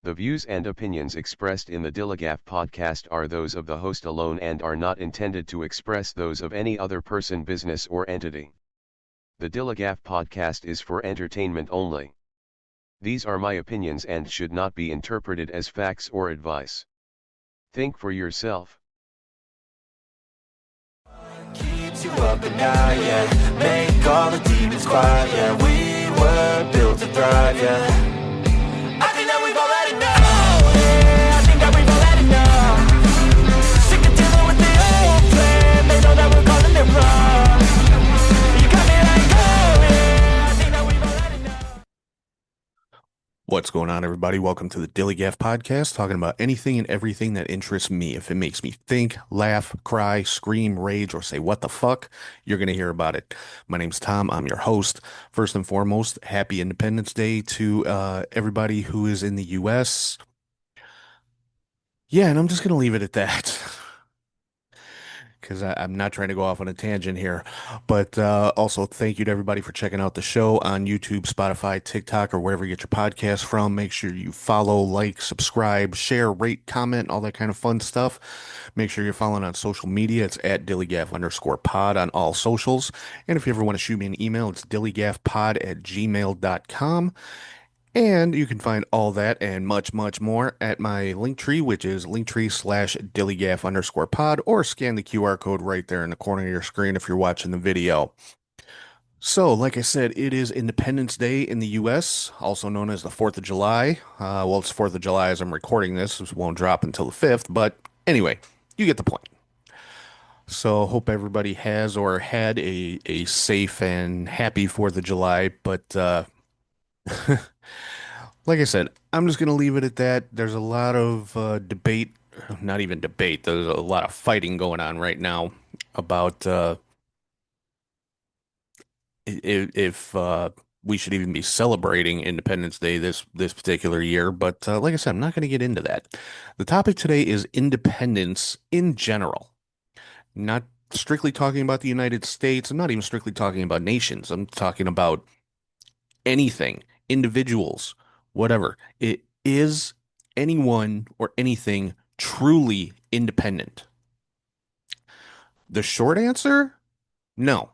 The views and opinions expressed in the DILLIGAF podcast are those of the host alone and are not intended to express those of any other person, business, or entity. The DILLIGAF podcast is for entertainment only. These are my opinions and should not be interpreted as facts or advice. Think for yourself. Keeps you up at night, yeah. Make all the demons quiet, yeah. We were built to thrive, yeah. I think that we've all had enough, yeah. I think that we've all had enough. Sick of dealing with the old plan. They know that we're calling it wrong. You got me like, oh, yeah. I think that we've all had enough. What's going on, everybody? Welcome to the DILLIGAF podcast, talking about anything and everything that interests me. If it makes me think, laugh, cry, scream, rage, or say, what the fuck, you're going to hear about it. My name's Tom. I'm your host. First and foremost, happy Independence Day to everybody who is in the U.S. Yeah, and I'm just going to leave it at that. Because I'm not trying to go off on a tangent here. But also, thank you to everybody for checking out the show on YouTube, Spotify, TikTok, or wherever you get your podcasts from. Make sure you follow, like, subscribe, share, rate, comment, all that kind of fun stuff. Make sure you're following on social media. It's at DILLIGAF_pod on all socials. And if you ever want to shoot me an email, it's dilligafpod@gmail.com. And you can find all that and much, much more at my Linktree, which is linktree/dilligaf_pod, or scan the QR code right there in the corner of your screen if you're watching the video. So, like I said, it is Independence Day in the U.S., also known as the 4th of July. Well, it's 4th of July as I'm recording this. This won't drop until the 5th, but anyway, you get the point. So, hope everybody has or had a safe and happy 4th of July, but like I said, I'm just going to leave it at that. There's a lot of debate, not even debate, there's a lot of fighting going on right now about if we should even be celebrating Independence Day this particular year. But like I said, I'm not going to get into that. The topic today is independence in general, not strictly talking about the United States. I'm not even strictly talking about nations. I'm talking about anything, individuals, whatever. It is anyone or anything truly independent? The short answer, no.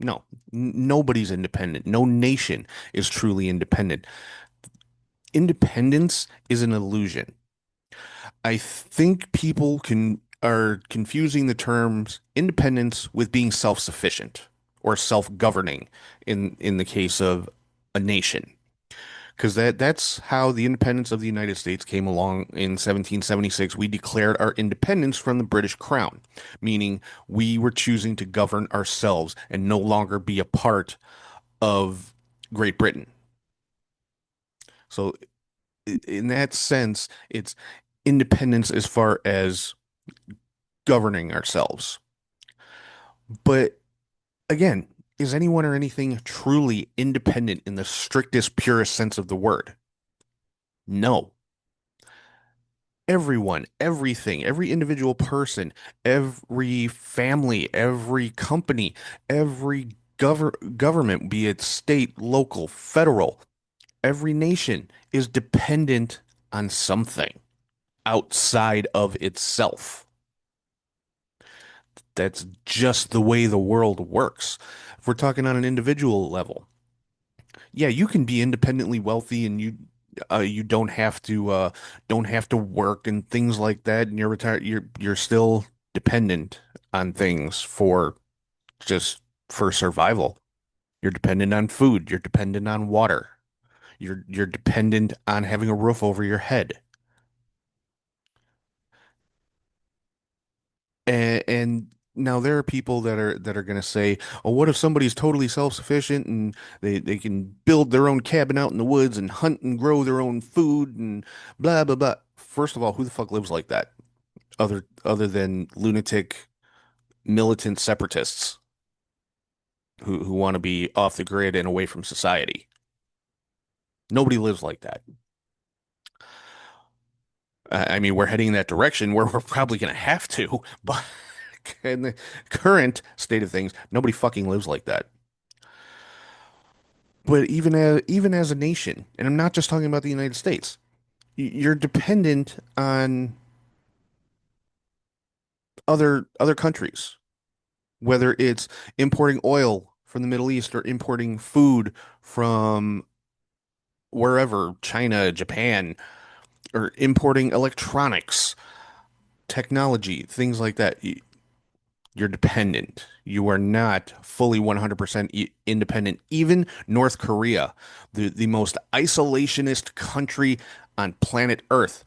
No, nobody's independent. No nation is truly independent. Independence is an illusion. I think people are confusing the terms independence with being self-sufficient or self-governing in the case of a nation. Because that's how the independence of the United States came along in 1776. We declared our independence from the British Crown, meaning we were choosing to govern ourselves and no longer be a part of Great Britain. So in that sense, it's independence as far as governing ourselves. But again, is anyone or anything truly independent in the strictest, purest sense of the word? No. Everyone, everything, every individual person, every family, every company, every government, be it state, local, federal, every nation is dependent on something outside of itself. That's just the way the world works. If we're talking on an individual level, yeah, you can be independently wealthy and you don't have to work and things like that, and you're retired. You're still dependent on things for survival. You're dependent on food. You're dependent on water. You're dependent on having a roof over your head. And now there are people that are going to say, "Oh, what if somebody's totally self-sufficient and they can build their own cabin out in the woods and hunt and grow their own food and blah blah blah." First of all, who the fuck lives like that? Other than lunatic militant separatists who want to be off the grid and away from society. Nobody lives like that. I mean, we're heading in that direction where we're probably going to have to, but in the current state of things, nobody fucking lives like that. But even as a nation, and I'm not just talking about the United States, you're dependent on other countries, whether it's importing oil from the Middle East or importing food from wherever, China, Japan, or importing electronics, technology, things like that. You're dependent. You are not fully 100% independent. Even North Korea, the most isolationist country on planet Earth,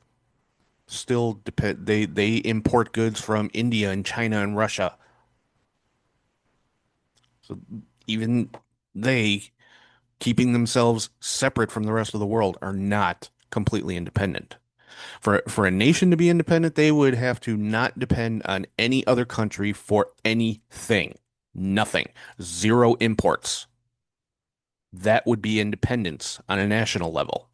still depend they import goods from India and China and Russia. So even they, keeping themselves separate from the rest of the world, are not completely independent. For a nation to be independent, they would have to not depend on any other country for anything. Nothing. Zero imports. That would be independence on a national level.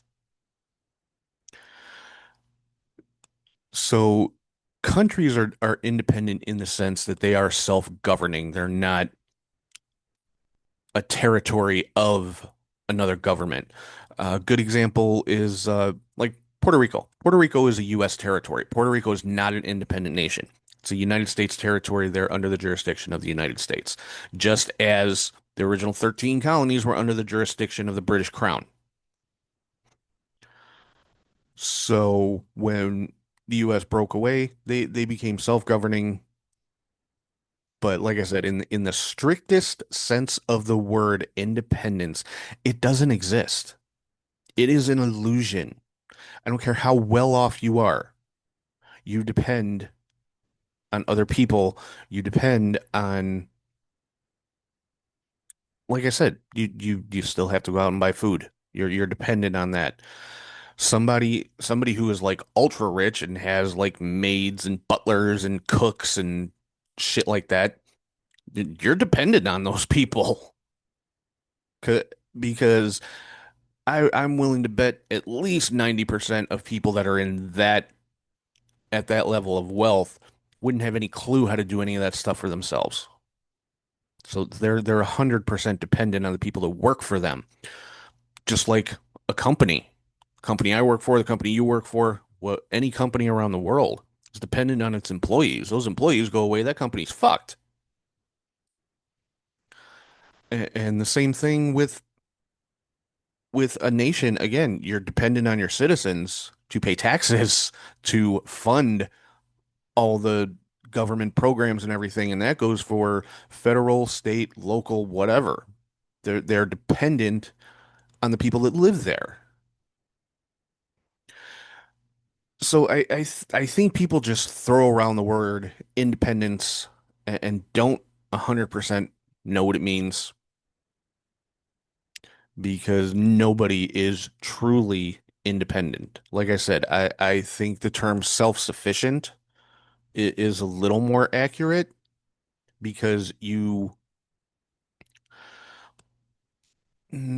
So countries are independent in the sense that they are self-governing. They're not a territory of another government. A good example is like Puerto Rico. Puerto Rico is a U.S. territory. Puerto Rico is not an independent nation. It's a United States territory. They're under the jurisdiction of the United States, just as the original 13 colonies were under the jurisdiction of the British Crown. So when the U.S. broke away, they became self-governing. But like I said, in the strictest sense of the word independence, it doesn't exist. It is an illusion. I don't care how well off you are. You depend on other people. You depend on, like I said, you still have to go out and buy food. You're dependent on that. Somebody who is like ultra rich and has like maids and butlers and cooks and shit like that, you're dependent on those people. 'Cause- Because I'm willing to bet at least 90% of people that are in that at that level of wealth wouldn't have any clue how to do any of that stuff for themselves. So they're 100% dependent on the people that work for them. Just like a company. Company I work for, the company you work for, what any company around the world is dependent on its employees. Those employees go away, that company's fucked. And the same thing with a nation. Again, you're dependent on your citizens to pay taxes, to fund all the government programs and everything, and that goes for federal, state, local, whatever. They're dependent on the people that live there. So I think people just throw around the word independence and don't 100% know what it means, because nobody is truly independent. Like I said, I think the term self-sufficient is a little more accurate because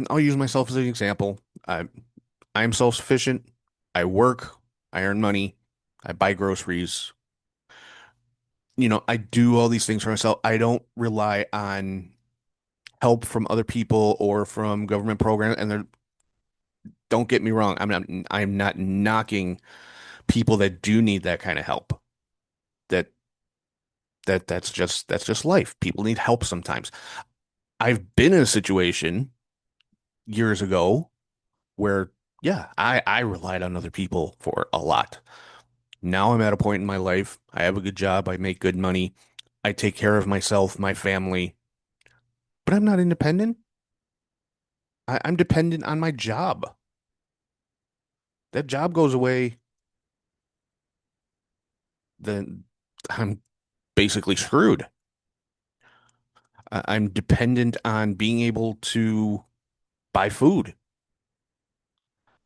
I'll use myself as an example. I'm self-sufficient. I work, I earn money, I buy groceries. I do all these things for myself. I don't rely on help from other people or from government programs. And don't get me wrong, I'm not knocking people that do need that kind of help. That that's just life. People need help sometimes. I've been in a situation years ago where, yeah, I relied on other people for a lot. Now I'm at a point in my life. I have a good job. I make good money. I take care of myself, my family, but I'm not independent. I'm dependent on my job. That job goes away, then I'm basically screwed. I'm dependent on being able to buy food.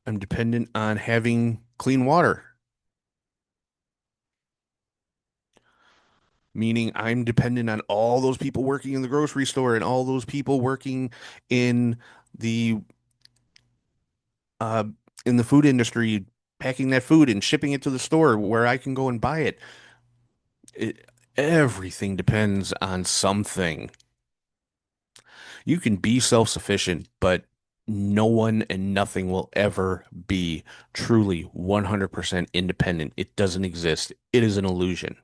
I'm dependent on having clean water, meaning I'm dependent on all those people working in the grocery store and all those people working in the uh in the food industry, packing that food and shipping it to the store where I can go and buy it. Everything depends on something. You can be self-sufficient, but No one and nothing will ever be truly 100% independent. It doesn't exist. It is an illusion.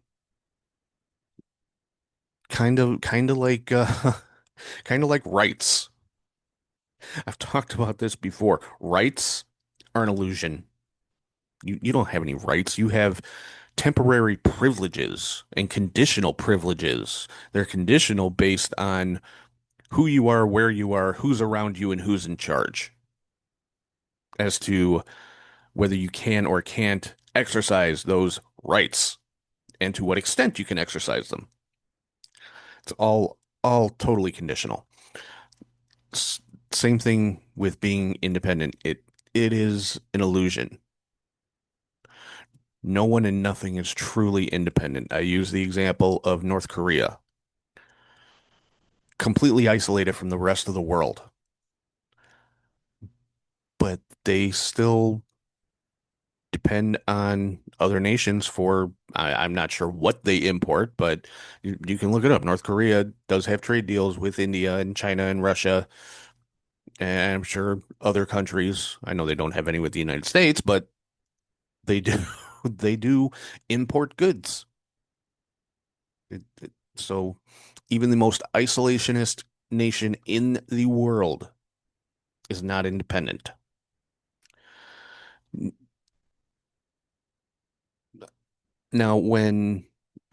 Kind of like kind of like rights. I've talked about this before. Rights are an illusion. You don't have any rights. You have temporary privileges and conditional privileges. They're conditional based on who you are, where you are, who's around you, and who's in charge as to whether you can or can't exercise those rights and to what extent you can exercise them. It's all totally conditional. S Same thing with being independent. It is an illusion. No one and nothing is truly independent. I use the example of North Korea, completely isolated from the rest of the world, but they still depend on other nations for, I'm not sure what they import, but you can look it up. North Korea does have trade deals with India and China and Russia, and I'm sure other countries. I know they don't have any with the United States, but they do they do import goods. So even the most isolationist nation in the world is not independent. Now, when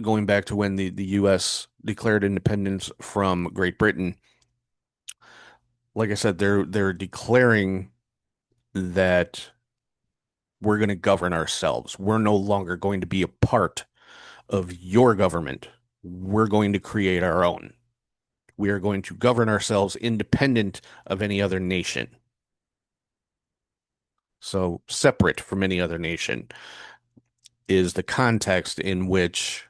going back to when the US declared independence from Great Britain, like I said, they're declaring that we're going to govern ourselves. We're no longer going to be a part of your government. We're going to create our own. We are going to govern ourselves independent of any other nation. So separate from any other nation is the context in which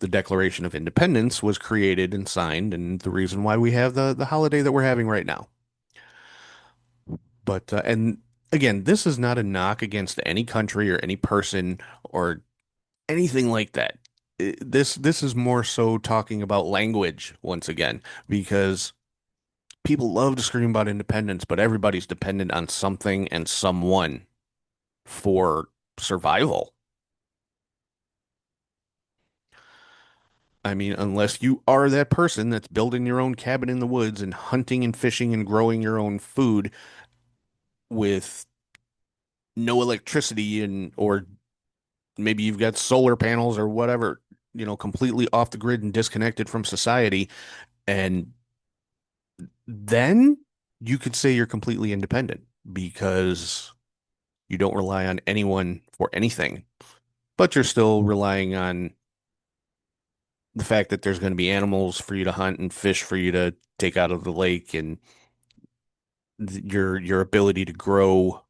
the Declaration of Independence was created and signed, and the reason why we have the holiday that we're having right now. But and again, this is not a knock against any country or any person or anything like that. This is more so talking about language once again, because people love to scream about independence, but everybody's dependent on something and someone for survival. I mean, unless you are that person that's building your own cabin in the woods and hunting and fishing and growing your own food with no electricity and or maybe you've got solar panels or whatever, completely off the grid and disconnected from society, and then you could say you're completely independent because you don't rely on anyone for anything, but you're still relying on the fact that there's going to be animals for you to hunt and fish for you to take out of the lake and your ability to grow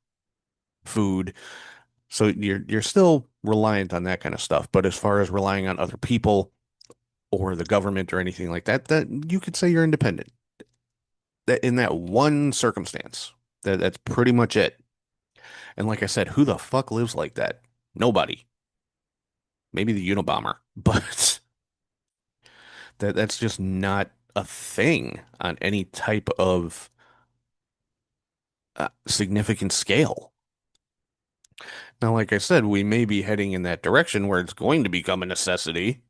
food. So you're still reliant on that kind of stuff. But as far as relying on other people or the government or anything like that, that you could say you're independent. That in that one circumstance, that's pretty much it. And like I said, who the fuck lives like that? Nobody. Maybe the Unabomber, but that's just not a thing on any type of significant scale. Now, like I said, we may be heading in that direction where it's going to become a necessity,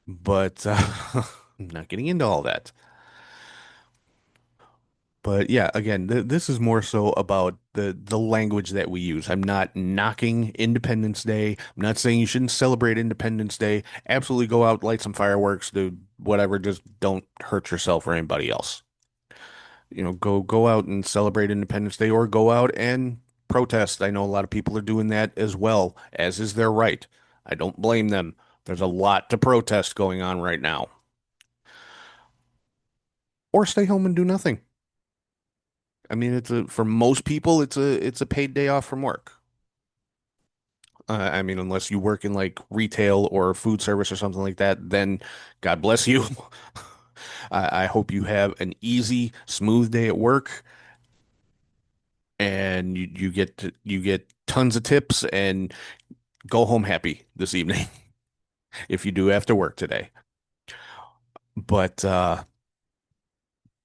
but I'm not getting into all that. But yeah, again, this is more so about the language that we use. I'm not knocking Independence Day. I'm not saying you shouldn't celebrate Independence Day. Absolutely go out, light some fireworks, do whatever, just don't hurt yourself or anybody else. Go out and celebrate Independence Day or go out and protest. I know a lot of people are doing that as well, as is their right. I don't blame them. There's a lot to protest going on right now. Or stay home and do nothing. I mean, for most people, it's a paid day off from work. I mean, unless you work in like retail or food service or something like that, then God bless you. I hope you have an easy, smooth day at work, and you get tons of tips and go home happy this evening if you do have to work today. But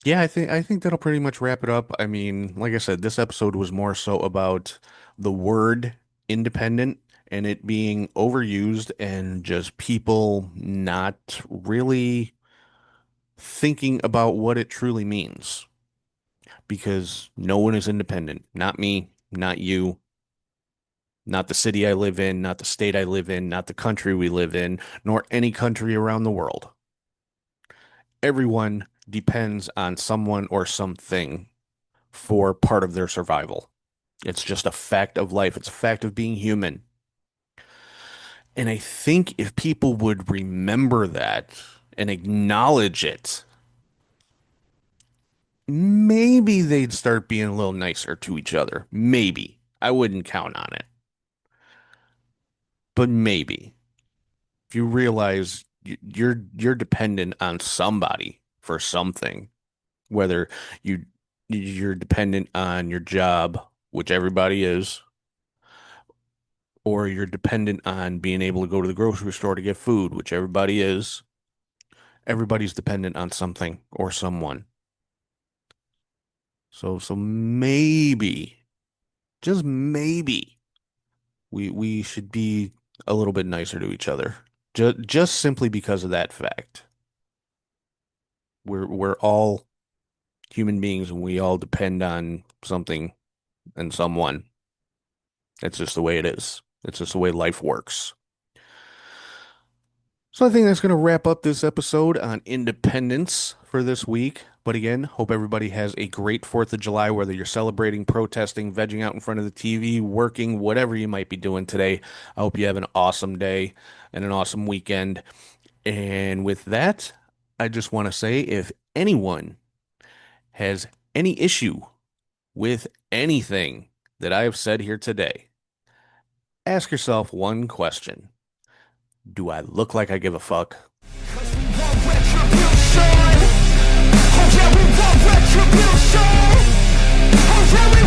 Yeah, I think that'll pretty much wrap it up. I mean, like I said, this episode was more so about the word independent and it being overused and just people not really thinking about what it truly means because no one is independent. Not me, not you, not the city I live in, not the state I live in, not the country we live in, nor any country around the world. Everyone depends on someone or something for part of their survival. It's just a fact of life. It's a fact of being human. And I think if people would remember that and acknowledge it, maybe they'd start being a little nicer to each other. Maybe. I wouldn't count on it, but maybe. If you realize you're dependent on somebody for something, whether you you're dependent on your job, which everybody is, or you're dependent on being able to go to the grocery store to get food, which everybody is. Everybody's dependent on something or someone. So maybe, just maybe, we should be a little bit nicer to each other. Just simply because of that fact. We're all human beings and we all depend on something and someone. It's just the way it is. It's just the way life works. So I think that's going to wrap up this episode on independence for this week. But again, hope everybody has a great 4th of July, whether you're celebrating, protesting, vegging out in front of the TV, working, whatever you might be doing today. I hope you have an awesome day and an awesome weekend. And with that, I just want to say if anyone has any issue with anything that I have said here today, ask yourself one question. Do I look like I give a fuck? Retribution. Oh yeah, we want retribution. Oh yeah, we